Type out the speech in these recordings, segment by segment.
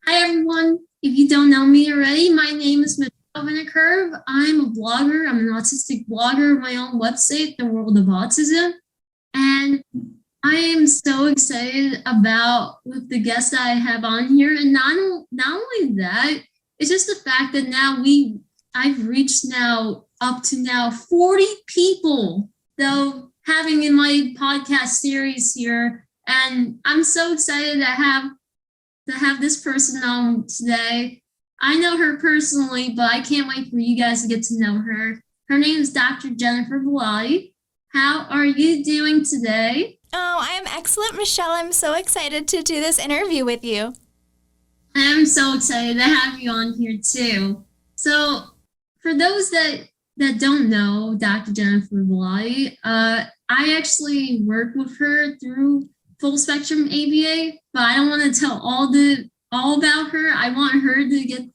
Hi, everyone. If you don't know me already, my name is Michelle Vinicurve. I'm a blogger. I'm an autistic blogger of my own website, The World of Autism. And I am so excited about with the guests that I have on here. And not only that, it's just the fact that I've reached now up to now 40 people, though having in my podcast series here. And I'm so excited to have this person on today. I know her personally, but I can't wait for you guys to get to know her. Her name is Dr. Jennifer Bellotti. How are you doing today? Oh, I'm excellent, Michelle. I'm so excited to do this interview with you. I'm so excited to have you on here too. So, for those that don't know Dr. Jennifer Bellotti, I actually worked with her through Full Spectrum ABA, but I don't want to tell all about her. I want her to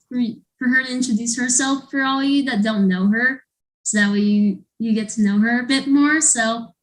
for her to introduce herself for all of you that don't know her, so that way you get to know her a bit more. So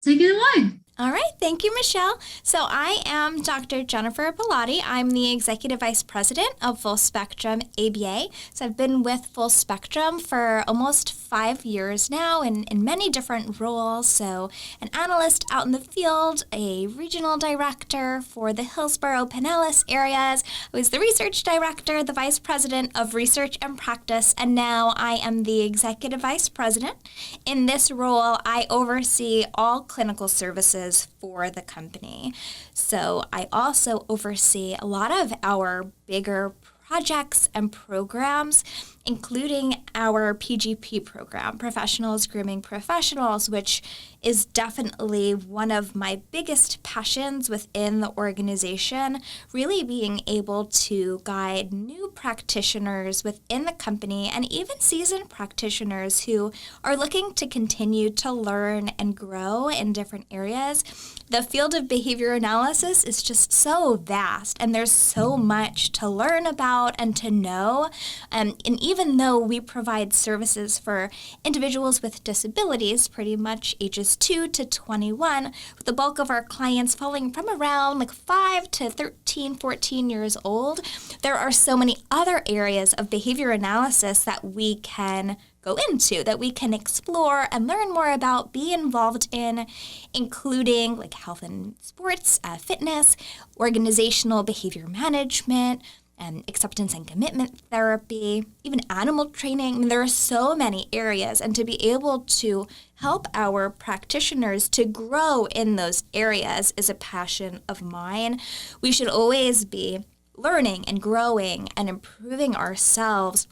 take it away. All right. Thank you, Michelle. So I am Dr. Jennifer Bellotti. I'm the Executive Vice President of Full Spectrum ABA. So I've been with Full Spectrum for almost 5 years now in many different roles. So an analyst out in the field, a regional director for the Hillsborough Pinellas areas. I was the research director, the vice president of research and practice, and now I am the Executive Vice President. In this role, I oversee all clinical services for the company. So I also oversee a lot of our bigger projects and programs, including our PGP program, Professionals Grooming Professionals, which is definitely one of my biggest passions within the organization, really being able to guide new practitioners within the company and even seasoned practitioners who are looking to continue to learn and grow in different areas. The field of behavior analysis is just so vast, and there's so much to learn about and to know. And even though we provide services for individuals with disabilities, pretty much ages 2 to 21, with the bulk of our clients falling from around like 5 to 13, 14 years old, there are so many other areas of behavior analysis that we can go into, that we can explore and learn more about, be involved in, including like health and sports, fitness, organizational behavior management, and acceptance and commitment therapy, even animal training. I mean, there are so many areas, and to be able to help our practitioners to grow in those areas is a passion of mine. We should always be learning and growing and improving ourselves.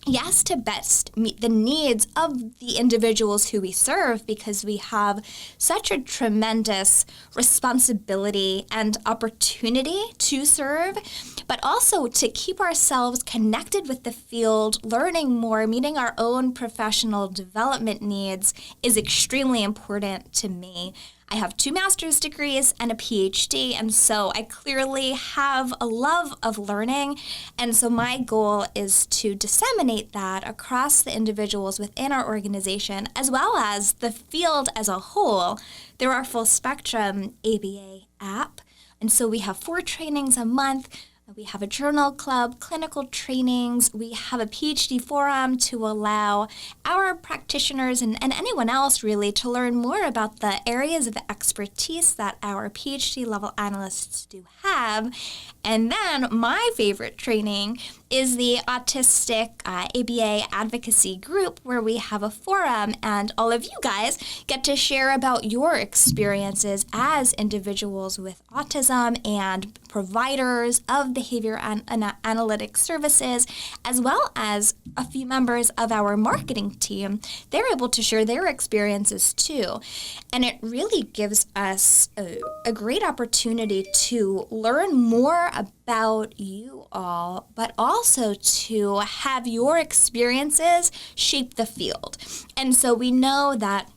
Yes, to best meet the needs of the individuals who we serve, because we have such a tremendous responsibility and opportunity to serve, but also to keep ourselves connected with the field, learning more, meeting our own professional development needs is extremely important to me. I have 2 master's degrees and a PhD, and so I clearly have a love of learning. And so my goal is to disseminate that across the individuals within our organization, as well as the field as a whole, through our Full Spectrum ABA app. And so we have 4 trainings a month. We have a journal club, clinical trainings. We have a PhD forum to allow our practitioners and anyone else really to learn more about the areas of expertise that our PhD level analysts do have. And then my favorite training is the Autistic ABA Advocacy Group, where we have a forum and all of you guys get to share about your experiences as individuals with autism and providers of behavior and analytic services, as well as a few members of our marketing team. They're able to share their experiences too. And it really gives us a great opportunity to learn more about you all, but also to have your experiences shape the field. And so we know that,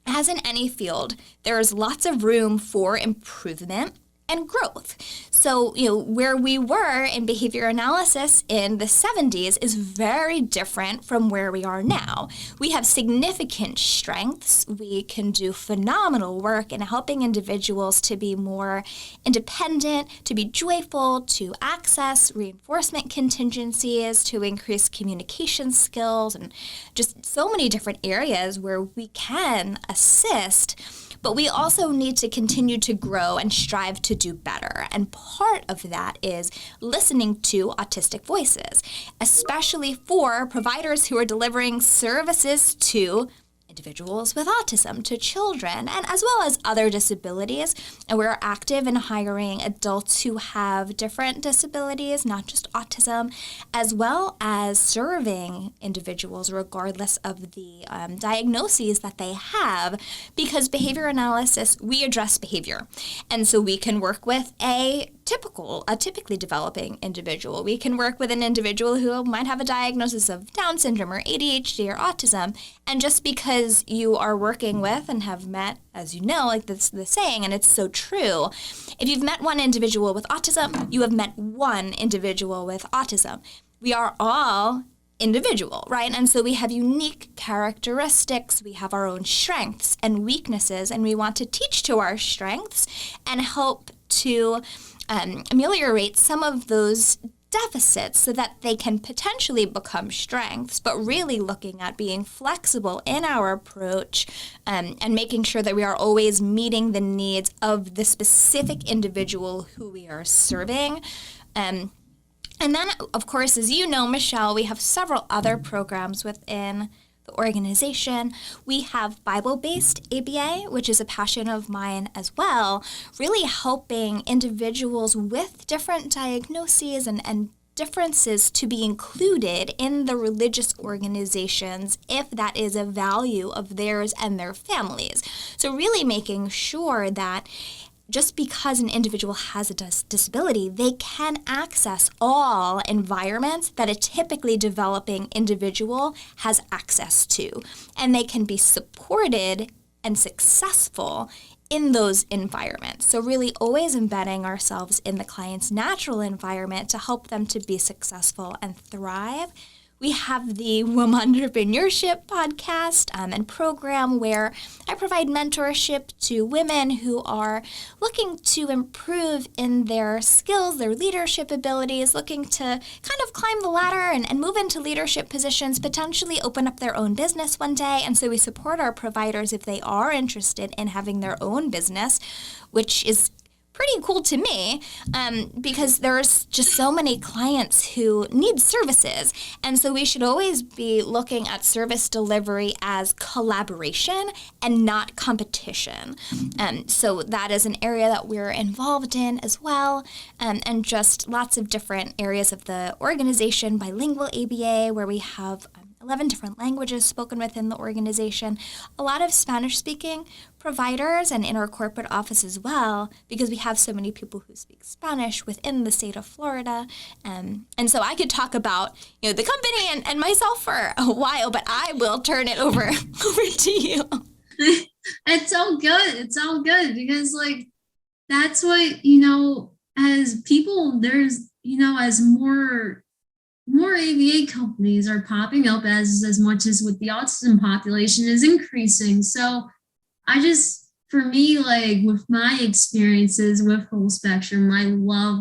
as in any field, there is lots of room for improvement. and growth. So, where we were in behavior analysis in the 70s is very different from where we are now. We have significant strengths. We can do phenomenal work in helping individuals to be more independent, to be joyful, to access reinforcement contingencies, to increase communication skills, and just so many different areas where we can assist. But we also need to continue to grow and strive to do better. And part of that is listening to autistic voices, especially for providers who are delivering services to individuals with autism, to children, and as well as other disabilities. And we're active in hiring adults who have different disabilities, not just autism, as well as serving individuals regardless of the diagnoses that they have, because behavior analysis, we address behavior. And so we can work with a typically developing individual. We can work with an individual who might have a diagnosis of Down syndrome or ADHD or autism. And just because you are working with and have met, as you know, like this the saying, and it's so true, if you've met one individual with autism, you have met one individual with autism. We are all individual, right? And so we have unique characteristics, we have our own strengths and weaknesses, and we want to teach to our strengths and help to ameliorate some of those deficits so that they can potentially become strengths, but really looking at being flexible in our approach and making sure that we are always meeting the needs of the specific individual who we are serving. And then, of course, as you know, Michelle, we have several other programs within the organization. We have Bible-based ABA, which is a passion of mine as well, really helping individuals with different diagnoses and differences to be included in the religious organizations if that is a value of theirs and their families. So really making sure that just because an individual has a disability, they can access all environments that a typically developing individual has access to. And they can be supported and successful in those environments. So really always embedding ourselves in the client's natural environment to help them to be successful and thrive. We have the Women Entrepreneurship podcast and program where I provide mentorship to women who are looking to improve in their skills, their leadership abilities, looking to kind of climb the ladder and move into leadership positions, potentially open up their own business one day. And so we support our providers if they are interested in having their own business, which is pretty cool to me because there's just so many clients who need services. And so we should always be looking at service delivery as collaboration and not competition. So that is an area that we're involved in as well. And just lots of different areas of the organization, bilingual ABA, where we have 11 different languages spoken within the organization, a lot of Spanish-speaking providers, and in our corporate office as well, because we have so many people who speak Spanish within the state of Florida. And so I could talk about the company and myself for a while, but I will turn it over to you. It's all good. It's all good because that's what, as people, there's, as more ABA companies are popping up as much as with the autism population is increasing. So for me, with my experiences with full spectrum, I love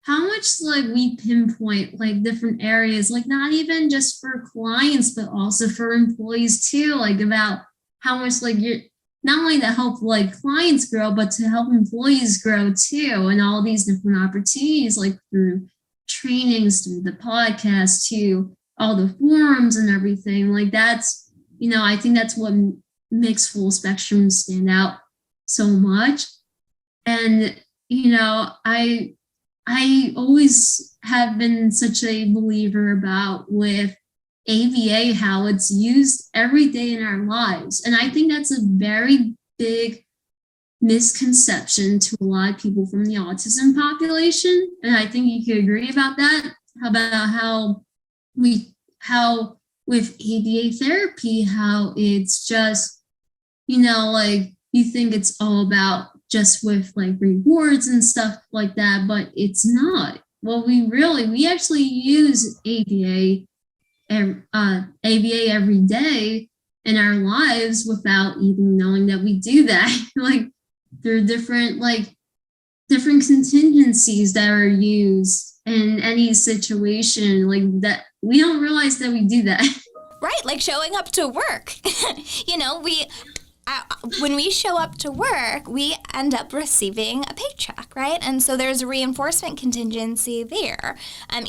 how much we pinpoint different areas, not even just for clients, but also for employees too, about how much you're not only to help clients grow, but to help employees grow too, and all these different opportunities through trainings, through the podcast, to all the forums and everything. That's, I think that's what makes full spectrum stand out so much. And, I always have been such a believer about with ABA, how it's used every day in our lives. And I think that's a very big misconception to a lot of people from the autism population. And I think you could agree about that, about how with ABA therapy, how it's just, you think it's all about just with like rewards and stuff like that, but it's not. Well, we actually use ABA every day in our lives without even knowing that we do that. Like there are different contingencies that are used in any situation like that. We don't realize that we do that. Right, like showing up to work. We when we show up to work, we end up receiving a paycheck, right? And so there's a reinforcement contingency there.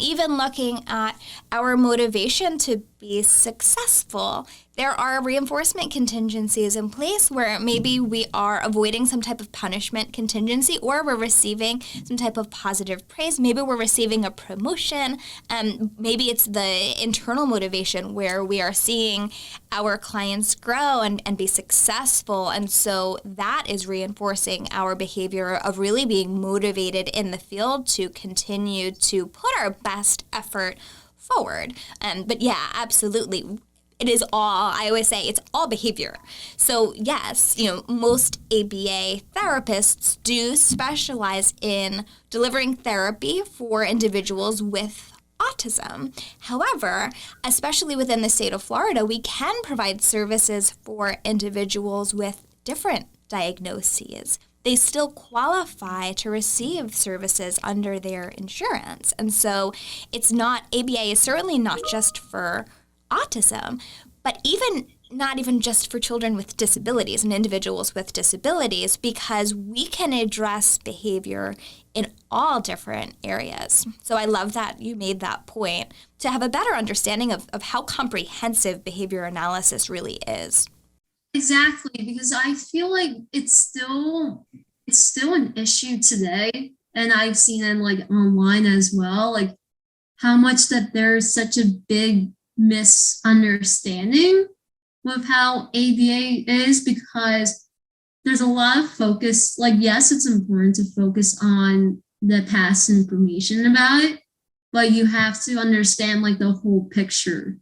Even looking at our motivation to be successful, there are reinforcement contingencies in place where maybe we are avoiding some type of punishment contingency, or we're receiving some type of positive praise. Maybe we're receiving a promotion. Maybe it's the internal motivation where we are seeing our clients grow and be successful. And so that is reinforcing our behavior of really being motivated in the field to continue to put our best effort forward. But yeah, absolutely. It is all, I always say, it's all behavior. So yes, most ABA therapists do specialize in delivering therapy for individuals with autism. However, especially within the state of Florida, we can provide services for individuals with different diagnoses. They still qualify to receive services under their insurance. And so ABA is certainly not just for autism, but not even just for children with disabilities and individuals with disabilities, because we can address behavior in all different areas. So I love that you made that point to have a better understanding of how comprehensive behavior analysis really is. Exactly, because I feel like it's still an issue today, and I've seen it like online as well, like how much that there's such a big misunderstanding with how ABA is, because there's a lot of focus. Like, yes, it's important to focus on the past information about it, but you have to understand like the whole picture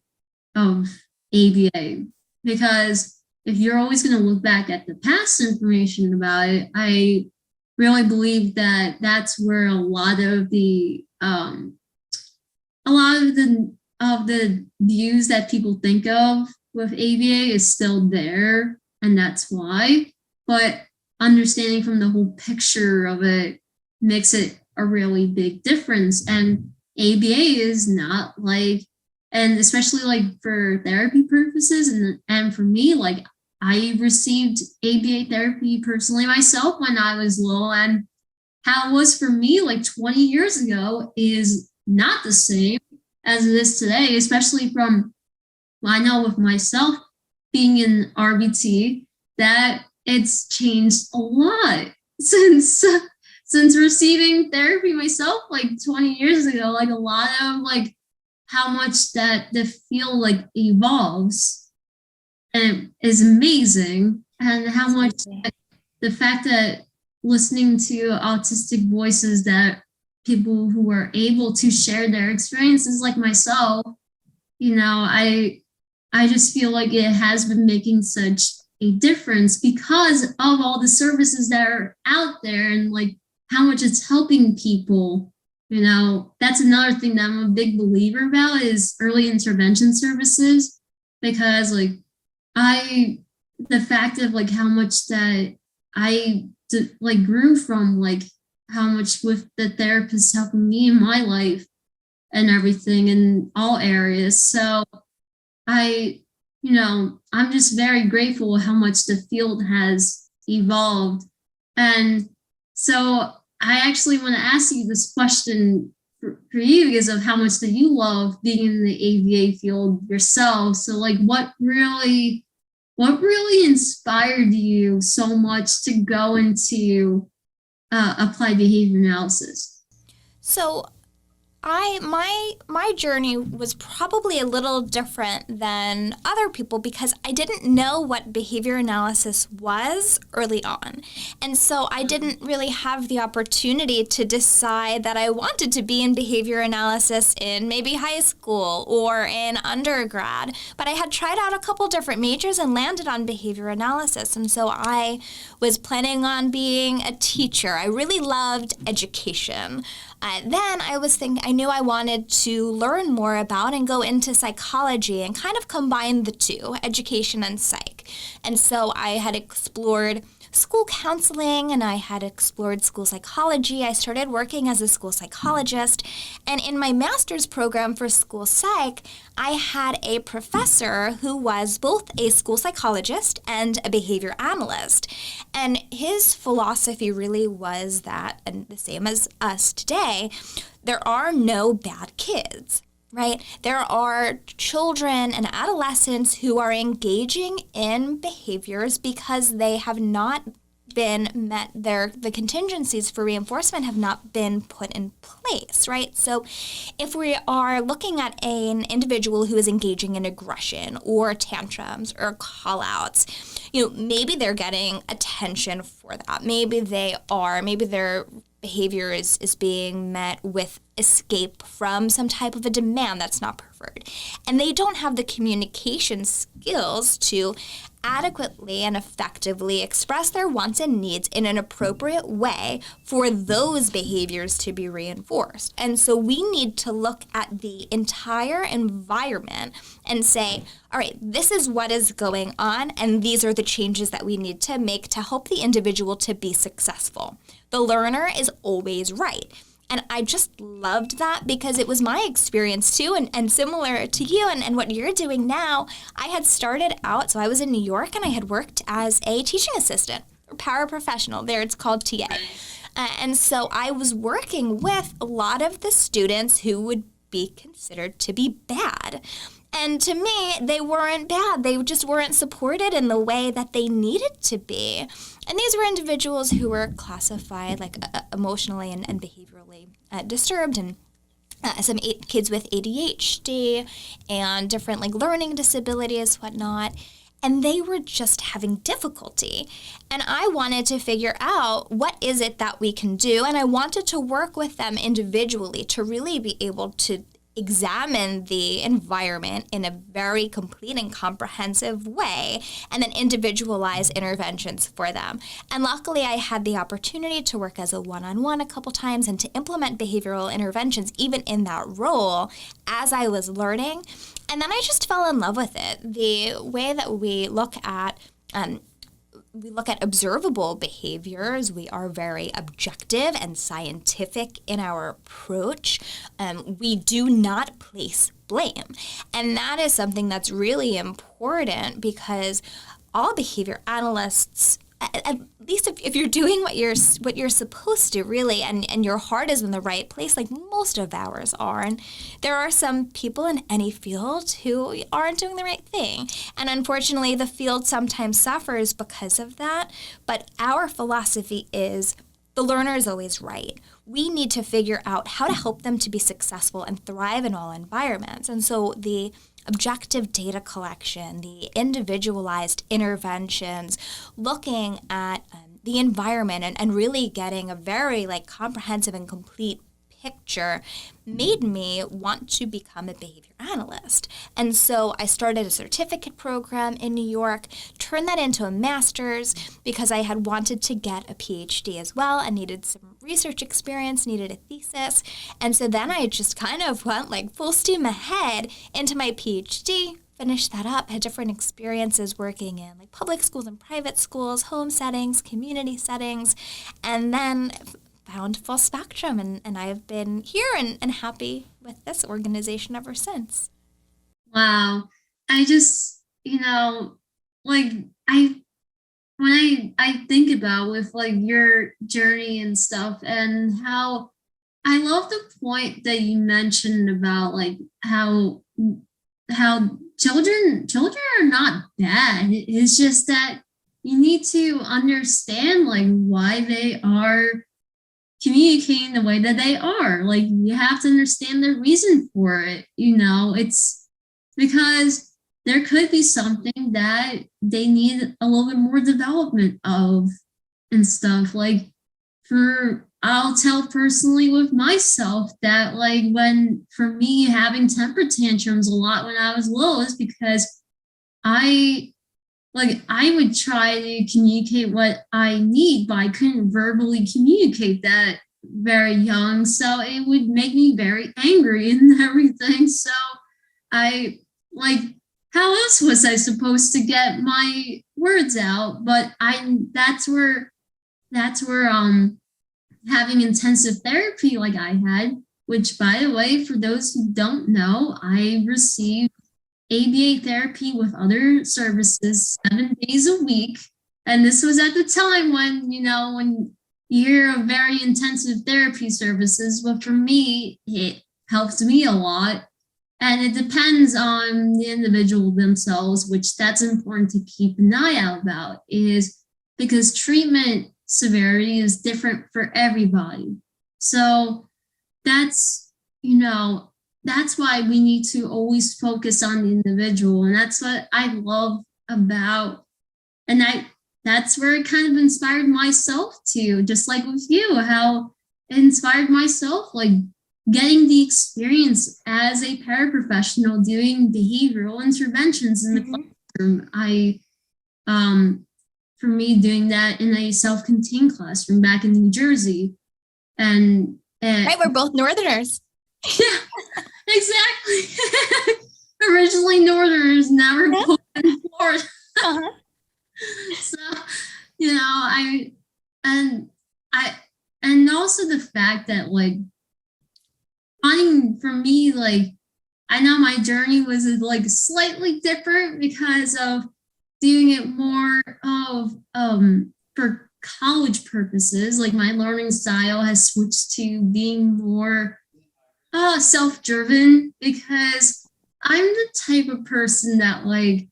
of ABA, because if you're always going to look back at the past information about it, I really believe that that's where a lot of the views that people think of with ABA is still there, and that's why. But understanding from the whole picture of it makes it a really big difference. And ABA is not like, and especially like for therapy purposes, and for me, like I received ABA therapy personally myself when I was little, and how it was for me like 20 years ago is not the same as it is today, especially from, I know with myself being in RBT, that it's changed a lot since receiving therapy myself like 20 years ago. Like a lot of like how much that the field like evolves, and it is amazing, and how much the fact that listening to autistic voices, that people who are able to share their experiences like myself, I just feel like it has been making such a difference because of all the services that are out there, and like how much it's helping people. That's another thing that I'm a big believer about is early intervention services, because like the fact of like how much that I like grew from like how much with the therapist helping me in my life and everything in all areas. So I'm just very grateful how much the field has evolved. And so I actually want to ask you this question for you because of how much that you love being in the ABA field yourself. So like what really inspired you so much to go into applied behavior analysis? So My journey was probably a little different than other people because I didn't know what behavior analysis was early on. And so I didn't really have the opportunity to decide that I wanted to be in behavior analysis in maybe high school or in undergrad. But I had tried out a couple different majors and landed on behavior analysis. And so I was planning on being a teacher. I really loved education. Then I knew I wanted to learn more about and go into psychology and kind of combine the two, education and psych. And so I had explored school counseling and I had explored school psychology. I started working as a school psychologist. And in my master's program for school psych, I had a professor who was both a school psychologist and a behavior analyst. And his philosophy really was that, and the same as us today, there are no bad kids. Right? There are children and adolescents who are engaging in behaviors because they have not been met, the contingencies for reinforcement have not been put in place, right? So if we are looking at an individual who is engaging in aggression or tantrums or call-outs, maybe they're getting attention for that. Maybe their behavior is being met with escape from some type of a demand that's not preferred. And they don't have the communication skills to adequately and effectively express their wants and needs in an appropriate way for those behaviors to be reinforced. And so we need to look at the entire environment and say, all right, this is what is going on, and these are the changes that we need to make to help the individual to be successful. The learner is always right. And I just loved that because it was my experience too, and similar to you and what you're doing now. I had started out, so I was in New York and I had worked as a teaching assistant or paraprofessional. There it's called TA. And so I was working with a lot of the students who would be considered to be bad. And to me, they weren't bad. They just weren't supported in the way that they needed to be. And these were individuals who were classified like emotionally and behaviorally disturbed, and some kids with ADHD and different like learning disabilities, whatnot. And they were just having difficulty. And I wanted to figure out what is it that we can do. And I wanted to work with them individually to really be able to examine the environment in a very complete and comprehensive way, and then individualize interventions for them. And luckily, I had the opportunity to work as a one-on-one a couple times and to implement behavioral interventions even in that role as I was learning. And then I just fell in love with it. The way that we look at observable behaviors. We are very objective and scientific in our approach. We do not place blame. And that is something that's really important because all behavior analysts, at least if you're doing what you're supposed to really, and your heart is in the right place, like most of ours are. And there are some people in any field who aren't doing the right thing. And unfortunately, the field sometimes suffers because of that. But our philosophy is the learner is always right. We need to figure out how to help them to be successful and thrive in all environments. And so the objective data collection, the individualized interventions, looking at the environment and really getting a very comprehensive and complete picture made me want to become a behavior analyst. And so I started a certificate program in New York, turned that into a master's because I had wanted to get a PhD as well and needed some research experience, needed a thesis. And so then I just kind of went full steam ahead into my PhD, finished that up, had different experiences working in public schools and private schools, home settings, community settings, and then found Full Spectrum, and I've been here and happy with this organization ever since. Wow. I just, when I think about with your journey and stuff, and how I love the point that you mentioned about how children are not bad. It's just that you need to understand why they are communicating the way that they are. Like, you have to understand the reason for it. It's because there could be something that they need a little bit more development of and stuff. Like, I'll tell personally with myself that, like, when for me having temper tantrums a lot when I was little is because I I would try to communicate what I need, but I couldn't verbally communicate that very young. So it would make me very angry and everything. So I like, how else was I supposed to get my words out? But that's where having intensive therapy like I had, which, by the way, for those who don't know, I received ABA therapy with other services 7 days a week. And this was at the time when you hear of very intensive therapy services, but for me, it helped me a lot. And it depends on the individual themselves, which that's important to keep an eye out about, is because treatment severity is different for everybody. So that's, that's why we need to always focus on the individual. And that's what I love about, and that's where it kind of inspired myself too, just like with you, how it inspired myself, like getting the experience as a paraprofessional doing behavioral interventions in the classroom. For me, doing that in a self-contained classroom back in New Jersey. And Right, we're both Northerners. yeah, exactly. Originally Northerners, now we're both in Florida. Uh-huh. So, I and also the fact that, like, finding for me, like, I know my journey was like slightly different because of doing it more of for college purposes. Like, my learning style has switched to being more self-driven, because I'm the type of person that, like,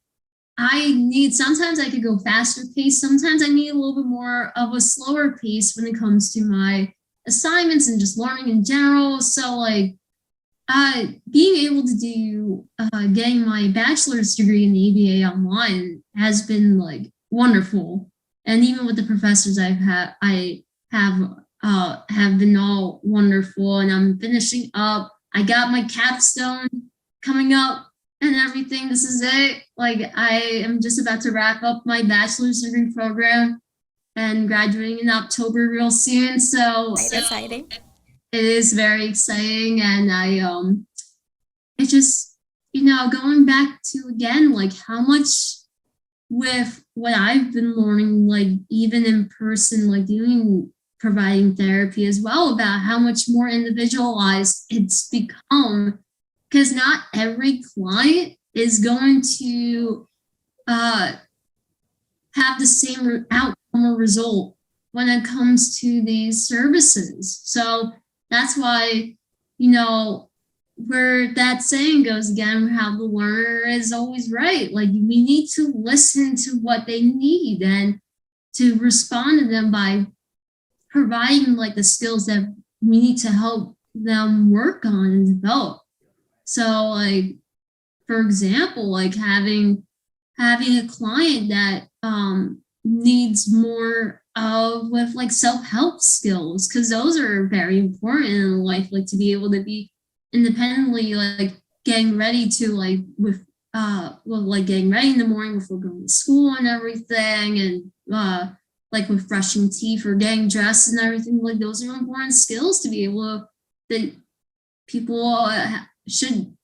sometimes I could go faster pace, sometimes I need a little bit more of a slower pace when it comes to my assignments and just learning in general. So, like, being able to do getting my bachelor's degree in ABA online has been, like, wonderful. And even with the professors I have been all wonderful. And I'm finishing up. I got my capstone coming up and everything. This is it. Like, I am just about to wrap up my bachelor's degree program and graduating in October real soon. So Exciting. it is very exciting. And it just, going back to, again, like, how much with what I've been learning, like, even in person, like providing therapy as well, about how much more individualized it's become, because not every client is going to have the same outcome or result when it comes to these services. So that's why, where that saying goes again, how the learner is always right. Like, we need to listen to what they need and to respond to them by providing, like, the skills that we need to help them work on and develop. So, like, for example, like having a client that needs more with, like, self-help skills, because those are very important in life, like, to be able to be independently, like, getting ready to, like, like getting ready in the morning before going to school and everything, and like with brushing teeth or getting dressed and everything. Like, those are important skills to be able that people should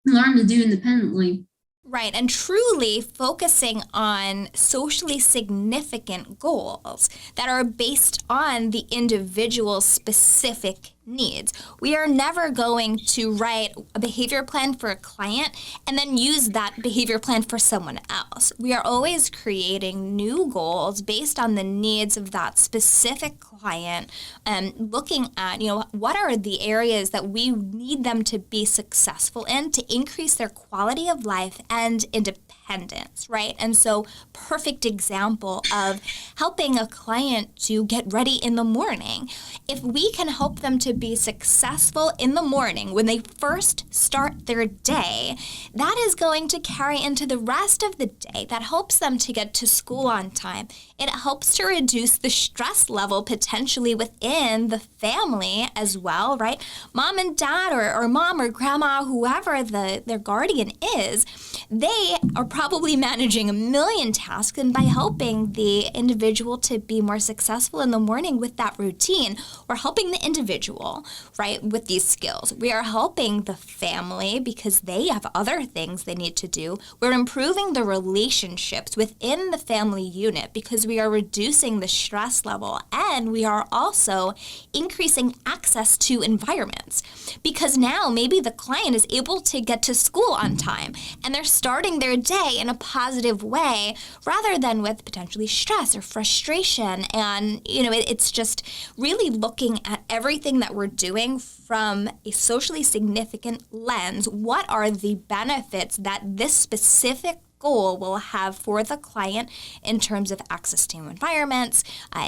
learn to do independently. Right, and truly focusing on socially significant goals that are based on the individual's specific needs. We are never going to write a behavior plan for a client and then use that behavior plan for someone else. We are always creating new goals based on the needs of that specific client and looking at, what are the areas that we need them to be successful in to increase their quality of life and independence, right? And so perfect example of helping a client to get ready in the morning. If we can help them to be successful in the morning when they first start their day, that is going to carry into the rest of the day. That helps them to get to school on time. It helps to reduce the stress level potentially within the family as well, right? Mom and dad or mom or grandma, whoever their guardian is, they are probably managing a million tasks, and by helping the individual to be more successful in the morning with that routine, we're helping the individual, right, with these skills. We are helping the family because they have other things they need to do. We're improving the relationships within the family unit because we are reducing the stress level, and we are also increasing access to environments because now maybe the client is able to get to school on time and they're starting their day in a positive way rather than with potentially stress or frustration. And, it's just really looking at everything that we're doing from a socially significant lens. What are the benefits that this specific goal will have for the client in terms of access to environments,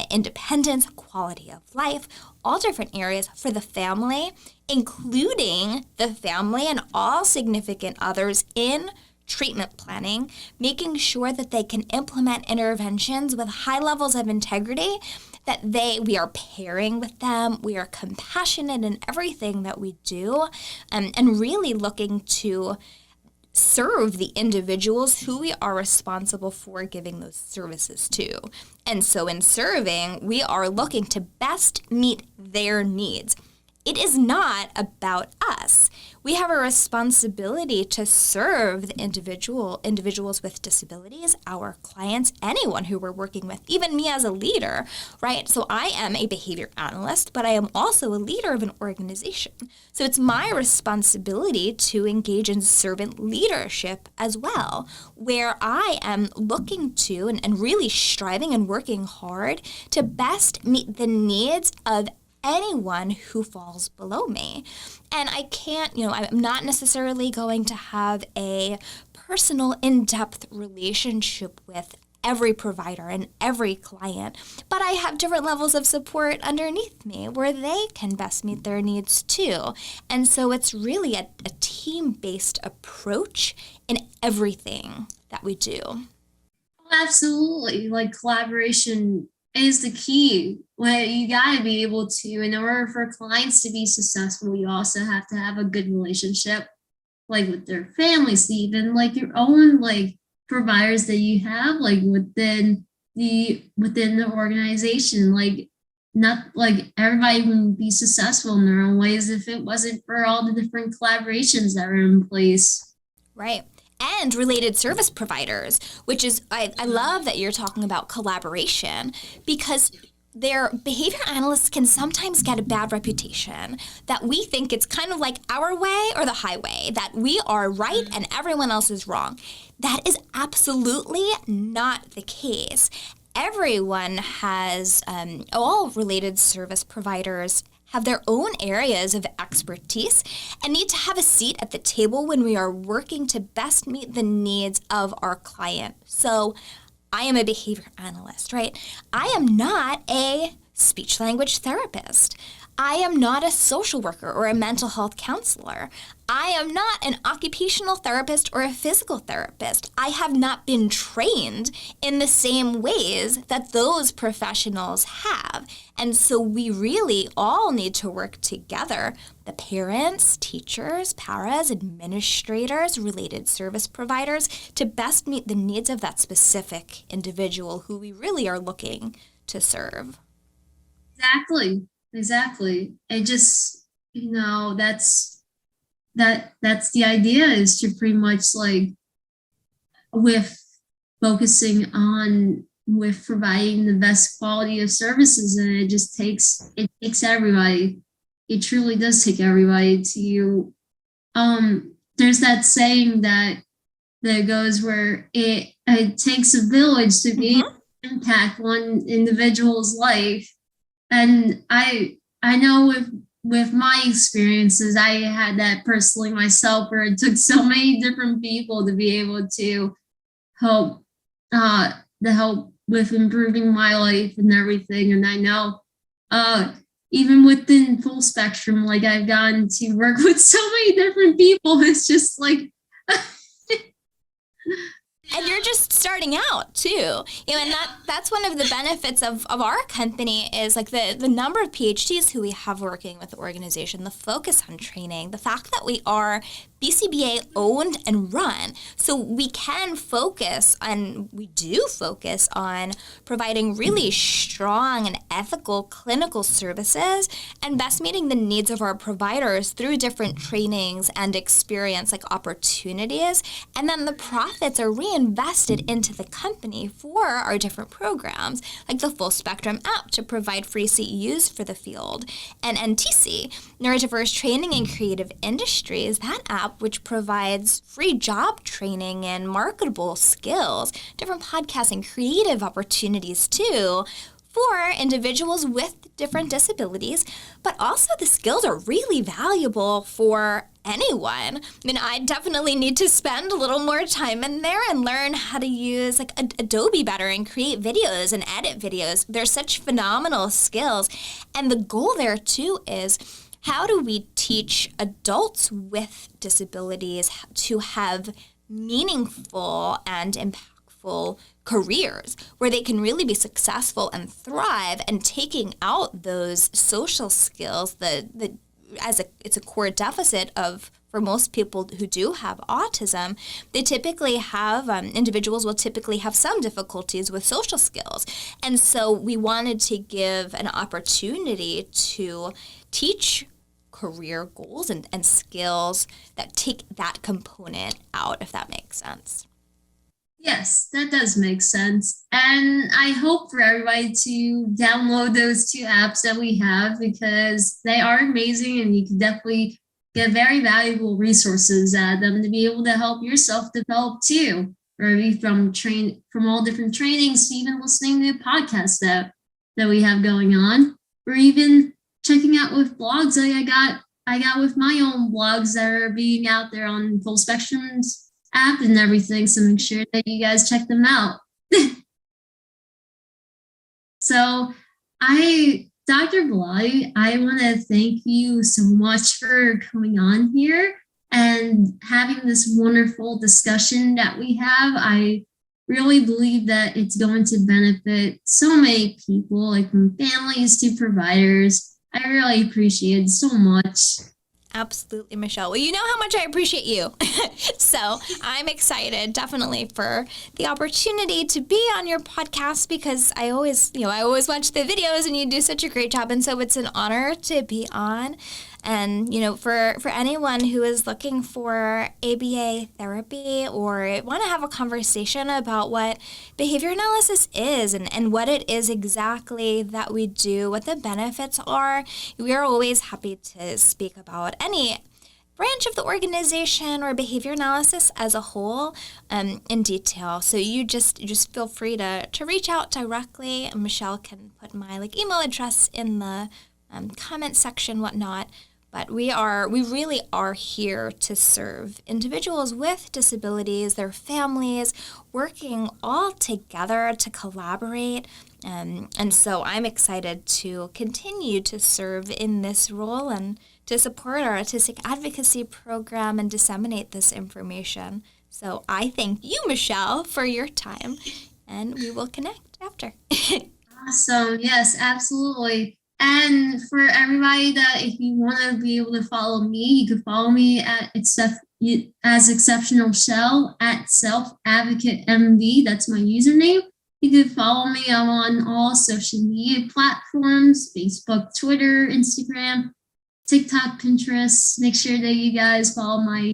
independence, quality of life, all different areas for the family, including the family and all significant others in treatment planning, making sure that they can implement interventions with high levels of integrity, that we are pairing with them, we are compassionate in everything that we do, and really looking to serve the individuals who we are responsible for giving those services to. And so in serving, we are looking to best meet their needs. It is not about us. We have a responsibility to serve the individuals with disabilities, our clients, anyone who we're working with, even me as a leader, right? So I am a behavior analyst, but I am also a leader of an organization. So it's my responsibility to engage in servant leadership as well, where I am looking to and really striving and working hard to best meet the needs of anyone who falls below me. And I can't, I'm not necessarily going to have a personal, in-depth relationship with every provider and every client, but I have different levels of support underneath me where they can best meet their needs too. And so it's really a team-based approach in everything that we do. Absolutely. Like collaboration is the key. Well, you gotta be able to, in order for clients to be successful, you also have to have a good relationship, like with their families, even like your own like providers that you have, like within the organization. Like not like everybody would be successful in their own ways if it wasn't for all the different collaborations that are in place. Right. And related service providers, which is, I love that you're talking about collaboration because their behavior analysts can sometimes get a bad reputation that we think it's kind of like our way or the highway, that we are right and everyone else is wrong. That is absolutely not the case. Everyone has, all related service providers have their own areas of expertise and need to have a seat at the table when we are working to best meet the needs of our client. So I am a behavior analyst, right? I am not a speech language therapist. I am not a social worker or a mental health counselor. I am not an occupational therapist or a physical therapist. I have not been trained in the same ways that those professionals have. And so we really all need to work together. The parents, teachers, paras, administrators, related service providers, to best meet the needs of that specific individual who we really are looking to serve. Exactly. It just, that's the idea, is to pretty much like with focusing on with providing the best quality of services, and it takes everybody, it truly does take everybody to, there's that saying that goes where it takes a village to be able to impact one individual's life. And I know with my experiences, I had that personally myself, where it took so many different people to be able to help help with improving my life and everything. And I know even within full spectrum, like I've gotten to work with so many different people. It's just like And you're just starting out too, and that's one of the benefits of our company is like the number of PhDs who we have working with the organization, the focus on training, the fact that we are BCBA owned and run. So we can focus on, we do focus on providing really strong and ethical clinical services and best meeting the needs of our providers through different trainings and experience like opportunities. And then the profits are reinvested into the company for our different programs, like the Full Spectrum app to provide free CEUs for the field, and NTC, Neurodiverse Training in Creative Industries, that app which provides free job training and marketable skills, different podcasts and creative opportunities too for individuals with different disabilities, but also the skills are really valuable for anyone. I mean, I definitely need to spend a little more time in there and learn how to use like Adobe better and create videos and edit videos. They're such phenomenal skills. And the goal there too is, how do we teach adults with disabilities to have meaningful and impactful careers where they can really be successful and thrive, and taking out those social skills that it's a core deficit of, for most people who do have autism, they typically have, individuals will typically have some difficulties with social skills. And so we wanted to give an opportunity to teach career goals and skills that take that component out, if that makes sense. Yes, that does make sense. And I hope for everybody to download those two apps that we have, because they are amazing and you can definitely get very valuable resources out of them to be able to help yourself develop too. Or from all different trainings to even listening to podcasts that we have going on, or even checking out with blogs that I got with my own blogs that are being out there on Full Spectrum's app and everything. So make sure that you guys check them out. So Dr. Bellotti, I want to thank you so much for coming on here and having this wonderful discussion that we have. I really believe that it's going to benefit so many people, like from families to providers. I really appreciate it so much. Absolutely, Michelle. Well, you know how much I appreciate you. So I'm excited definitely for the opportunity to be on your podcast, because I always watch the videos and you do such a great job. And so it's an honor to be on. And, for anyone who is looking for ABA therapy or want to have a conversation about what behavior analysis is and what it is exactly that we do, what the benefits are, we are always happy to speak about any branch of the organization or behavior analysis as a whole in detail. So you just feel free to reach out directly. Michelle can put my email address in the comment section, whatnot. But we really are here to serve individuals with disabilities, their families, working all together to collaborate. And so I'm excited to continue to serve in this role and to support our autistic advocacy program and disseminate this information. So I thank you, Michelle, for your time, and we will connect after. Awesome. Yes, absolutely. And for everybody, that if you want to be able to follow me, you can follow me as Exceptional Shell at Self Advocate MD. That's my username. You can follow me. I'm on all social media platforms: Facebook, Twitter, Instagram, TikTok, Pinterest. Make sure that you guys follow my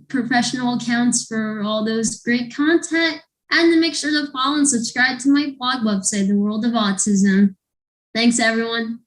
professional accounts for all those great content, and to make sure to follow and subscribe to my blog website, The World of Autism. Thanks, everyone.